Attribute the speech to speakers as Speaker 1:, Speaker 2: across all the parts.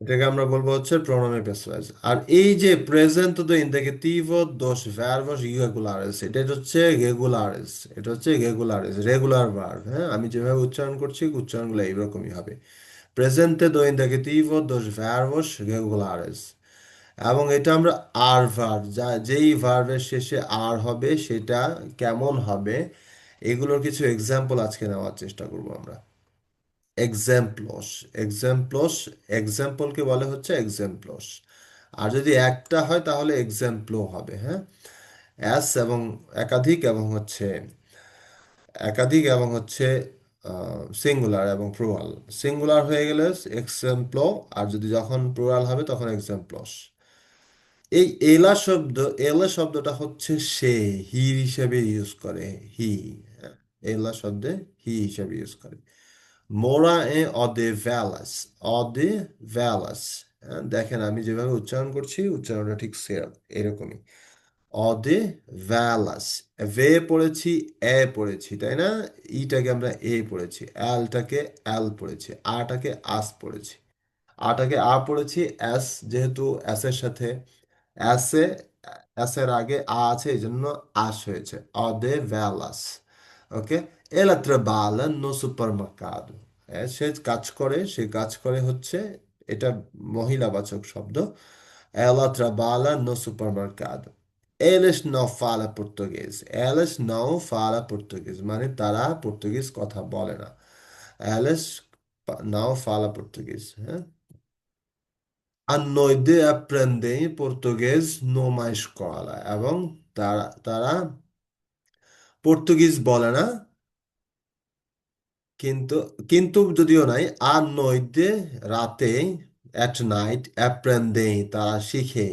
Speaker 1: এটাকে আমরা বলবো হচ্ছে প্রোনামে পেশোয়াইজ। আর এই যে present indicative dos verbos irregulares, এটা হচ্ছে রেগুলারিস, এটা হচ্ছে রেগুলারিস, রেগুলার ভার্ব। হ্যাঁ, আমি যেভাবে উচ্চারণ করছি উচ্চারণগুলো এইরকমই হবে। প্রেজেন্টে দো ইন্ডিকেটিভ dos verbos regulares। এবং এটা আমরা আর ভার্ব, যেই ভার্বের শেষে আর হবে সেটা কেমন হবে, এগুলোর কিছু এক্সাম্পল আজকে নেওয়ার চেষ্টা করব আমরা। এক্সাম্পলস, এক্সাম্পলস, এক্সাম্পলকে বলে হচ্ছে এক্সাম্পলস। আর যদি একটা হয় তাহলে এক্সাম্পলো হবে। হ্যাঁ, অ্যাস এবং একাধিক এবং হচ্ছে একাধিক এবং হচ্ছে সিঙ্গুলার এবং প্লুরাল। সিঙ্গুলার হয়ে গেলে এক্সাম্পলো, আর যদি যখন প্লুরাল হবে তখন এক্সাম্পলস। এই এলা শব্দ, এলা শব্দটা হচ্ছে সে, হি হিসেবে ইউজ করে। হি, এলা শব্দে হি হিসেবে ইউজ করে। মোরা এ অদে ভ্যালাস, অদে ভ্যালাস। দেখেন আমি যেভাবে উচ্চারণ করছি উচ্চারণটা ঠিক এরকমই। অদে ভ্যালাস। ভে পড়েছি, এ পড়েছি, তাই না? ইটাকে আমরা এ পড়েছি, এলটাকে এল পড়েছি, আটাকে আস পড়েছি। আটাকে আ পড়েছি এস, যেহেতু এস এর সাথে এসে, এস এর আগে আ আছে এই জন্য আস হয়েছে। অদে ভ্যালাস। ওকে। এলা ট্রাবালা নো সুপারমার্কাদো। সে কাজ করে, সে কাজ করে হচ্ছে, এটা মহিলাবাচক শব্দ। এলা ট্রাবালা নো সুপারমার্কাদো। এলেস নাও ফালা পর্তুগিজ। এলেস নাও ফালা পর্তুগিজ মানে তারা পর্তুগিজ কথা বলে না। এলেস নাও ফালা পর্তুগিজ। হ্যাঁ, a noite aprendem português numa escola এবং তারা পর্তুগিজ বলে না, কিন্তু কিন্তু যদিও নাই, আর নইতে রাতে, অ্যাট নাইট অ্যাপ্রেন্দেই তারা শিখে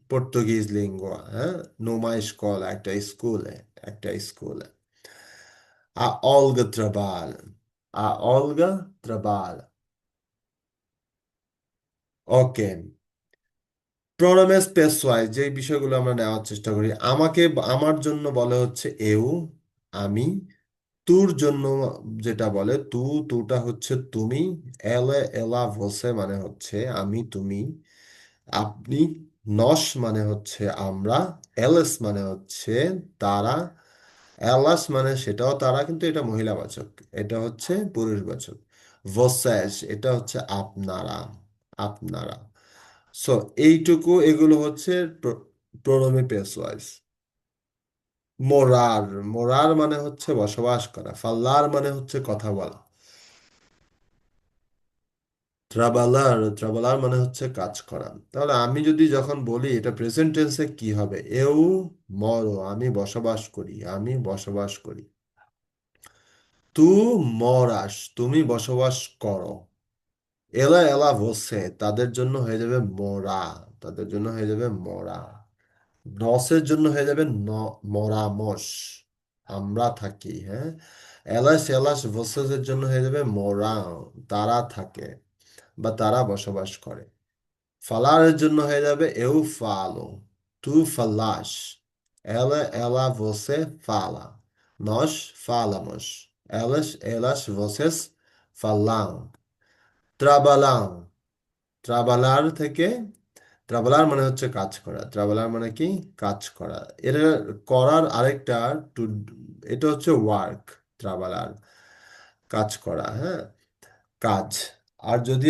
Speaker 1: পর্তুগিজ লিঙ্গুয়া। হ্যাঁ, নোমা স্কুল একটা স্কুলে, একটা স্কুলে। আ অলগা ট্রাবাল, আ অলগা ট্রাবাল। ওকে। প্রোনামেস পেশোয়ায় যে বিষয়গুলো আমরা নেওয়ার চেষ্টা করি, আমাকে, আমার জন্য বলে হচ্ছে এউ, আমি। তুর জন্য যেটা বলে তু, তুটা হচ্ছে তুমি। এলে এলা ভোসে মানে হচ্ছে আমি তুমি। আপনি। নস মানে হচ্ছে আমরা। এলএস মানে হচ্ছে তারা। এলাস মানে সেটাও তারা, কিন্তু এটা মহিলাবাচক, এটা হচ্ছে পুরুষবাচক। ভোসেস এটা হচ্ছে আপনারা, আপনারা। সো এইটুকু, এগুলো হচ্ছে প্রোনোমি পেশওয়াইজ। মোরার, মোরার মানে হচ্ছে বসবাস করা। ফাল্লার মানে হচ্ছে কথা বলা। ট্রাভালার, ট্রাভালার মানে হচ্ছে কাজ করা। তাহলে আমি যদি যখন বলি এটা প্রেজেন্ট টেন্সে কি হবে? এউ মরো, আমি বসবাস করি, আমি বসবাস করি। তু মরাস, তুমি বসবাস করো। এলা এলা ভোসে, তাদের জন্য হয়ে যাবে মরা, তাদের জন্য হয়ে যাবে মরা। নসের জন্য হয়ে যাবে মরামস, আমরা থাকি। হ্যাঁ, এলাস এলাস ভোসেসের জন্য হয়ে যাবে মরা, তারা থাকে বা তারা বসবাস করে। ফালারের জন্য হয়ে যাবে এউ ফালো, তু ফালাস। এলা এলা ভোসে ফালা। নস ফালামস। Alas alas ভোসেস ফালাং। ত্রাবালাং, ট্রাভালার থেকে, ট্রাভেলার মানে হচ্ছে কাজ করা। ট্রাভেলার মানে কি? কাজ করা। এটা করার আরেকটা, টু, এটা হচ্ছে ওয়ার্ক। ট্রাভেলার কাজ করা। হ্যাঁ, কাজ। আর যদি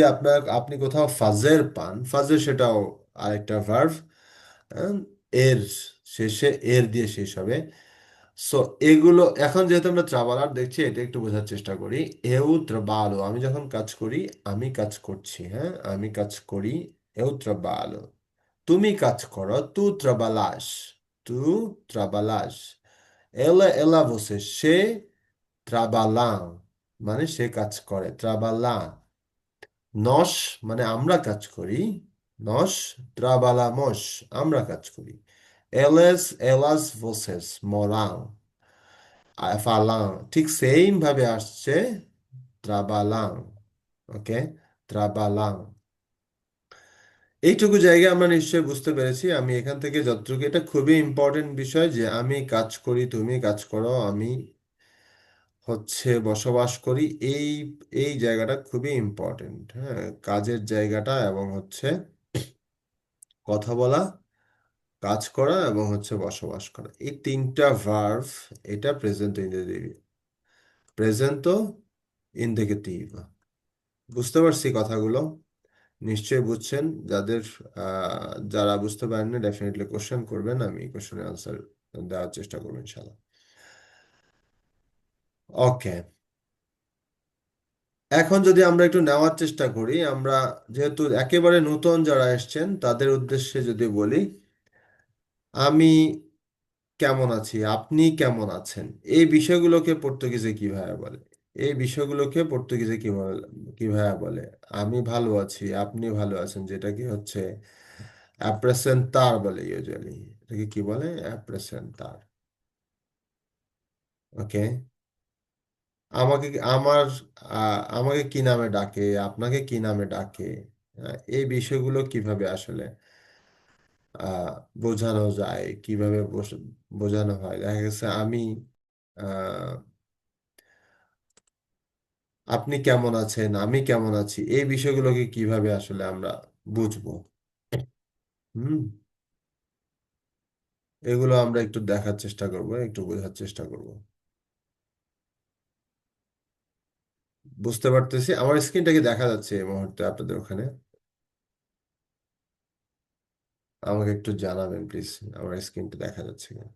Speaker 1: আপনি কোথাও ফাজের পান, ফাজের সেটাও আরেকটা ভার্ভ। এর শেষে এর দিয়ে শেষ হবে। সো এগুলো এখন যেহেতু আমরা ট্রাভেলার দেখছি, এটা একটু বোঝার চেষ্টা করি। এউ ট্রাবালো, আমি যখন কাজ করি, আমি কাজ করছি। হ্যাঁ, আমি কাজ করি। এউ ট্রাবালো। তুমি কাজ করো, তু ট্রাবালাস, তু ট্রাবালাস। এলা এলা você, সে ট্রাবালা মানে সে কাজ করে, ট্রাবালা। নস মানে আমরা কাজ করি, নস ট্রাবালামস, আমরা কাজ করি। Else alas vocês moram, falam, ঠিক সেম ভাবে আসছে ট্রাবালাং। ওকে, ট্রাবালাং। এইটুকু জায়গায় আমরা নিশ্চয়ই বুঝতে পেরেছি। আমি এখান থেকে যতটুকু, এটা খুবই ইম্পর্টেন্ট বিষয় যে আমি কাজ করি, তুমি কাজ করো, আমি হচ্ছে বসবাস করি, এই এই জায়গাটা খুবই ইম্পর্টেন্ট। হ্যাঁ, কাজের জায়গাটা এবং হচ্ছে কথা বলা, কাজ করা এবং হচ্ছে বসবাস করা, এই তিনটা ভার্ভ, এটা প্রেজেন্ট ইন্ডিকেটিভ। Present indicative. বুঝতে পারছি কথাগুলো? নিশ্চয়ই বুঝছেন। যারা বুঝতে পারেন না ডেফিনেটলি কোশ্চেন করবেন, আমি কোশ্চেনের আনসার দেওয়ার চেষ্টা করবো ইনশাল্লাহ। ওকে, এখন যদি আমরা একটু নেওয়ার চেষ্টা করি, আমরা যেহেতু একেবারে নতুন যারা এসেছেন তাদের উদ্দেশ্যে যদি বলি, আমি কেমন আছি, আপনি কেমন আছেন, এই বিষয়গুলোকে পর্তুগিজে কিভাবে বলে? এই বিষয়গুলোকে পর্তুগিজে কিভাবে কিভাবে বলে? আমি ভালো আছি, আপনি ভালো আছেন, যেটা কি হচ্ছে অ্যাপ্রেসেন্টার বলে ইউজুয়ালি। এটাকে কি বলে? অ্যাপ্রেসেন্টার। ওকে, আমাকে আমার আমাকে কি নামে ডাকে, আপনাকে কি নামে ডাকে, এই বিষয়গুলো কিভাবে আসলে আহ, বোঝানো যায়, কিভাবে বোঝানো হয়? দেখা গেছে আমি আহ, আপনি কেমন আছেন, আমি কেমন আছি, এই বিষয়গুলোকে কিভাবে আসলে আমরা বুঝবো? হুম, এগুলো আমরা একটু দেখার চেষ্টা করব, একটু বোঝার চেষ্টা করব। বুঝতে পারতেছি। আমার স্ক্রিনটা কি দেখা যাচ্ছে এই মুহূর্তে আপনাদের ওখানে? আমাকে একটু জানাবেন প্লিজ, আমার স্ক্রিনটা দেখা যাচ্ছে কিনা।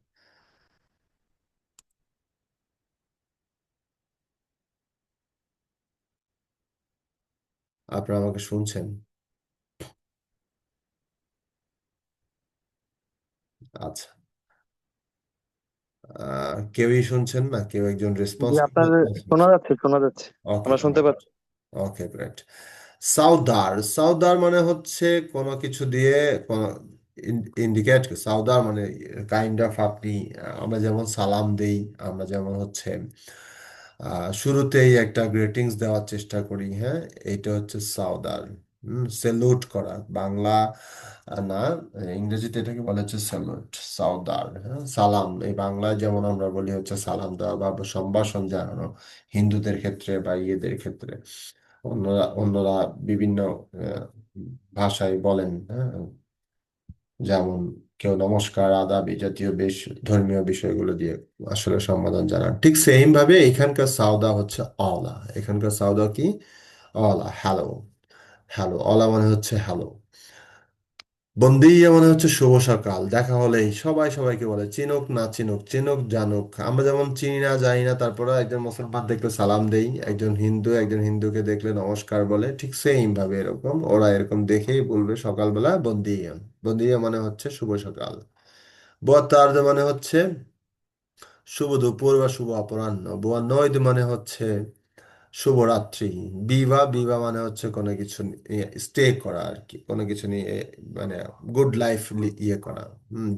Speaker 1: আপনারা আমাকে শুনছেন? আচ্ছা, কেউই শুনছেন না? কেউ একজন
Speaker 2: জি,
Speaker 1: রেসপন্স
Speaker 2: আপনার শোনা যাচ্ছে, শোনা যাচ্ছে।
Speaker 1: ওকে,
Speaker 2: আমরা শুনতে পাচ্ছি।
Speaker 1: ওকে, গ্রেট। সাউদার, সাউদার মানে হচ্ছে কোনো কিছু দিয়ে কোনো ইন্ডিকেট। সাউদার মানে কাইন্ড অফ আপনি, আমরা যেমন সালাম দেই, আমরা যেমন হচ্ছে শুরুতেই একটা গ্রিটিংস দেওয়ার চেষ্টা করি, হ্যাঁ, এটা হচ্ছে সাউদার। সেলুট করা, বাংলা না, ইংরেজিতে এটাকে বলা হচ্ছে স্যালুট, সাউদার। হ্যাঁ, সালাম এই বাংলায় যেমন আমরা বলি হচ্ছে সালাম দেওয়া বা সম্ভাষণ জানানো, হিন্দুদের ক্ষেত্রে বা ইয়েদের ক্ষেত্রে। অন্যরা অন্যরা বিভিন্ন আহ, ভাষায় বলেন, হ্যাঁ, যেমন কেউ নমস্কার, আদাব, এই জাতীয় বেশ ধর্মীয় বিষয়গুলো দিয়ে আসলে সম্বোধন জানান। ঠিক সেম ভাবে এখানকার সাউদা হচ্ছে অলা। এখানকার সাউদা কি? অলা, হ্যালো। হ্যালো, অলা মানে হচ্ছে হ্যালো। বন্দিয়া মানে হচ্ছে শুভ সকাল। দেখা হলেই সবাই সবাইকে বলে, চিনুক না চিনুক, চিনুক জানুক। আমরা যেমন চিনি না জানি না, তারপরে একজন মুসলমান দেখলে সালাম দেই, একজন হিন্দুকে দেখলে নমস্কার বলে, ঠিক সেম ভাবে এরকম ওরা এরকম দেখেই বলবে সকালবেলা বন্দিয়া। বন্দিয়া মানে হচ্ছে শুভ সকাল। বুয়া তার্দ মানে হচ্ছে শুভ দুপুর বা শুভ অপরাহ্ন। বুয়া নৈদ মানে হচ্ছে শুভরাত্রি। বিভা, বিভা মানে হচ্ছে কোনো কিছু নিয়ে স্টে করা আর কি, কোনো কিছু নিয়ে মানে গুড লাইফ ইয়ে করা,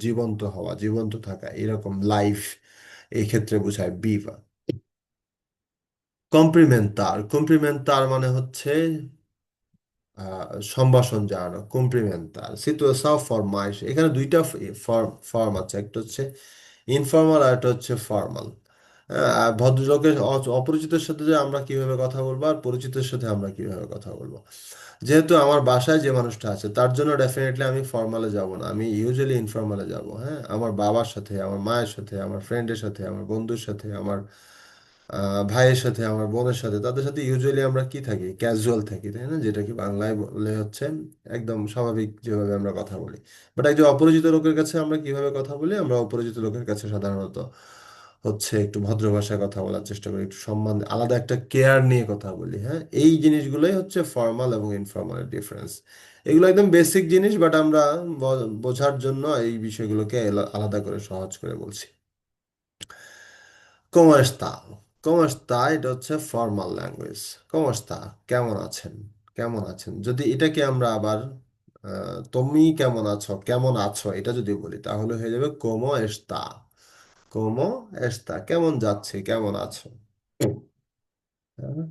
Speaker 1: জীবন্ত হওয়া, জীবন্ত থাকা, এরকম লাইফ এই ক্ষেত্রে বোঝায় বিভা। কমপ্লিমেন্টার, কমপ্লিমেন্টার মানে হচ্ছে সম্ভাষণ জানানো। কমপ্লিমেন্টার সিচুয়েশন ফরমাইশ, এখানে দুইটা ফর্ম আছে, একটা হচ্ছে ইনফর্মাল আর একটা হচ্ছে ফর্মাল। ভদ্রলোকের অপরিচিতের সাথে যে আমরা কিভাবে কথা বলবো আর পরিচিতের সাথে আমরা কিভাবে কথা বলবো। যেহেতু আমার বাসায় যে মানুষটা আছে তার জন্য ডেফিনেটলি আমি ফর্মালে যাব না, আমি ইউজুয়ালি ইনফর্মালে যাব। হ্যাঁ, আমার বাবার সাথে, আমার মায়ের সাথে, আমার ফ্রেন্ডের সাথে, আমার বন্ধুর সাথে, আমার ভাইয়ের সাথে, আমার বোনের সাথে, তাদের সাথে ইউজুয়ালি আমরা কি থাকি? ক্যাজুয়াল থাকি, তাই না? যেটা কি বাংলায় বলে হচ্ছে একদম স্বাভাবিক যেভাবে আমরা কথা বলি। বাট একজন অপরিচিত লোকের কাছে আমরা কিভাবে কথা বলি? আমরা অপরিচিত লোকের কাছে সাধারণত হচ্ছে একটু ভদ্র ভাষায় কথা বলার চেষ্টা করি, একটু সম্মান, আলাদা একটা কেয়ার নিয়ে কথা বলি। হ্যাঁ, এই জিনিসগুলোই হচ্ছে ফর্মাল এবং ইনফর্মালের ডিফারেন্স। এগুলো একদম বেসিক জিনিস, বাট আমরা বোঝার জন্য এই বিষয়গুলোকে আলাদা করে সহজ করে বলছি। ¿Cómo está? ¿Cómo está? এটা হচ্ছে ফর্মাল ল্যাঙ্গুয়েজ। ¿Cómo está? কেমন আছেন? কেমন আছেন? যদি এটাকে আমরা আবার তুমি কেমন আছো, কেমন আছো, এটা যদি বলি তাহলে হয়ে যাবে ¿Cómo está? ¿Cómo está? কেমন যাচ্ছে, কেমন আছো? হ্যাঁ?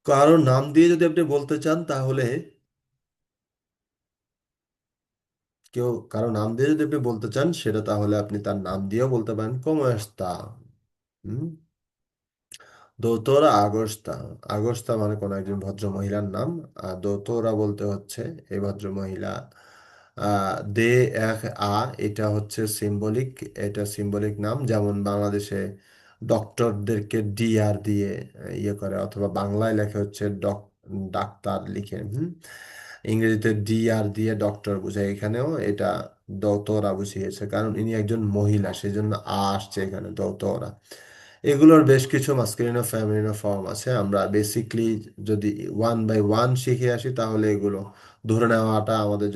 Speaker 1: কারো নাম দিয়ে যদি আপনি বলতে চান তাহলে, কারো নাম দিয়ে যদি আপনি বলতে চান সেটা, তাহলে আপনি তার নাম দিয়েও বলতে পারেন ¿Cómo está? হুম? দোতোরা আগস্তা। আগস্তা মানে কোনো একজন ভদ্র মহিলার নাম। আর দোতোরা বলতে হচ্ছে এই ভদ্র মহিলা। দে এক আ, এটা হচ্ছে সিম্বলিক। এটা সিম্বলিক নাম, যেমন বাংলাদেশে ডক্টরদেরকে ডি আর দিয়ে ইয়ে করে, অথবা বাংলায় লেখে হচ্ছে ডাক্তার লিখে। ইংরেজিতে ডি আর দিয়ে ডক্টর বোঝায়, এখানেও এটা দোতোরা বুঝিয়েছে, কারণ ইনি একজন মহিলা, সেজন্য আসছে এখানে দোতোরা। এগুলোর বেশ কিছু মাস্কুলিন ও ফেমিনিন ফর্ম আছে। আমরা বেসিকলি যদি ওয়ান বাই ওয়ান শিখে আসি তাহলে এগুলো ধরে নেওয়াটা আমাদের